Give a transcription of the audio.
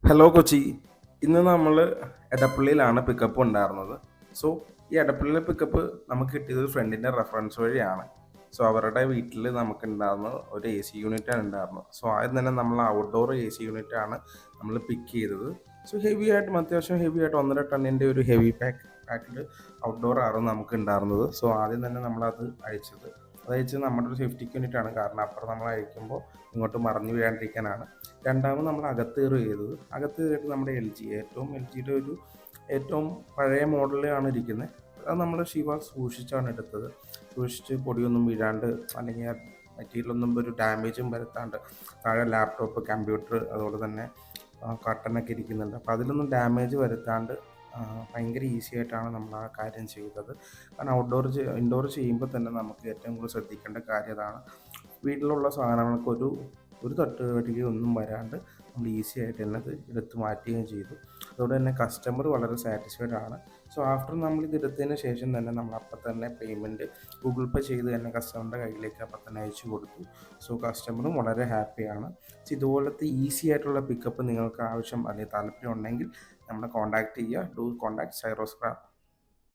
Hello Kochi. ഇന്ന് നമ്മൾ എടപ്പള്ളിയിലാണ് pickup ഉണ്ടായിരുന്നത്. സോ ഈ എടപ്പള്ളിയിലെ പിക്കപ്പ് നമുക്ക് കിട്ടിയത് ഒരു ഫ്രണ്ടിൻ്റെ റെഫറൻസ് വഴിയാണ്. സോ അവരുടെ വീട്ടിൽ നമുക്കുണ്ടായിരുന്ന ഒരു എ സി യൂണിറ്റാണ് ഉണ്ടായിരുന്നത്. സോ ആദ്യം തന്നെ നമ്മൾ ഔട്ട്ഡോർ എ സി യൂണിറ്റാണ് നമ്മൾ പിക്ക് ചെയ്തത്. സോ ഹെവി ആയിട്ടും അത്യാവശ്യം ഹെവി ആയിട്ട് 1.5 ടണ്ണിൻ്റെ ഒരു ഹെവി പാക്കിൽ ഔട്ട്ഡോർ ആയിരുന്നു നമുക്ക് ഉണ്ടായിരുന്നത്. സോ ആദ്യം തന്നെ നമ്മളത് അയച്ചത്. അതയച്ചത് നമ്മുടെ ഒരു സേഫ്റ്റിക്ക് വേണ്ടിയിട്ടാണ്. കാരണം അപ്പുറം നമ്മൾ അയക്കുമ്പോൾ ഇങ്ങോട്ട് മറിഞ്ഞു വീഴാണ്ടിരിക്കാനാണ്. രണ്ടാമത് നമ്മൾ അകത്ത് കയറി ചെയ്തത്. അകത്ത് കയറിയിട്ട് നമ്മുടെ എൽ ജിയുടെ ഒരു ഏറ്റവും പഴയ മോഡലാണ് ഇരിക്കുന്നത്. അത് നമ്മൾ സൂക്ഷിച്ചാണ് എടുത്തത്. സൂക്ഷിച്ച് പൊടിയൊന്നും വീഴാണ്ട്, അല്ലെങ്കിൽ മെറ്റീരിയലൊന്നും ഒരു ഡാമേജും വരുത്താണ്ട്. താഴെ ലാപ്ടോപ്പ്, കമ്പ്യൂട്ടർ, അതുപോലെ തന്നെ കട്ടനൊക്കെ ഇരിക്കുന്നുണ്ട്. അപ്പോൾ അതിലൊന്നും ഡാമേജ് വരുത്താണ്ട് ഭയങ്കര ഈസി ആയിട്ടാണ് നമ്മൾ ആ കാര്യം ചെയ്തത്. കാരണം ഇൻഡോർ ചെയ്യുമ്പോൾ തന്നെ നമുക്ക് ഏറ്റവും കൂടുതൽ ശ്രദ്ധിക്കേണ്ട കാര്യം അതാണ്. വീട്ടിലുള്ള സാധനങ്ങൾക്ക് ഒരു തട്ടുകടിയോ ഒന്നും വരാണ്ട് നമ്മൾ ഈസി ആയിട്ട് തന്നെ അത് എടുത്ത് മാറ്റുകയും ചെയ്തു. അതുകൊണ്ട് തന്നെ കസ്റ്റമർ വളരെ സാറ്റിസ്ഫൈഡ് ആണ്. സോ ആഫ്റ്റർ നമ്മൾ ഇത് എടുത്തതിന് ശേഷം തന്നെ നമ്മൾ അപ്പം തന്നെ പേയ്മെൻറ്റ് ഗൂഗിൾ പേ ചെയ്ത് തന്നെ കസ്റ്റമറിൻ്റെ കയ്യിലേക്ക് അപ്പം തന്നെ അയച്ചു കൊടുത്തു. സോ കസ്റ്റമറും വളരെ ഹാപ്പിയാണ്. സോ ഇതുപോലത്തെ ഈസി ആയിട്ടുള്ള പിക്കപ്പ് നിങ്ങൾക്ക് ആവശ്യം അല്ലെങ്കിൽ താല്പര്യം ഉണ്ടെങ്കിൽ നമ്മളെ കോൺടാക്റ്റ് ചെയ്യുക. Do contact സൈറോസ്ക്രാപ്പ്.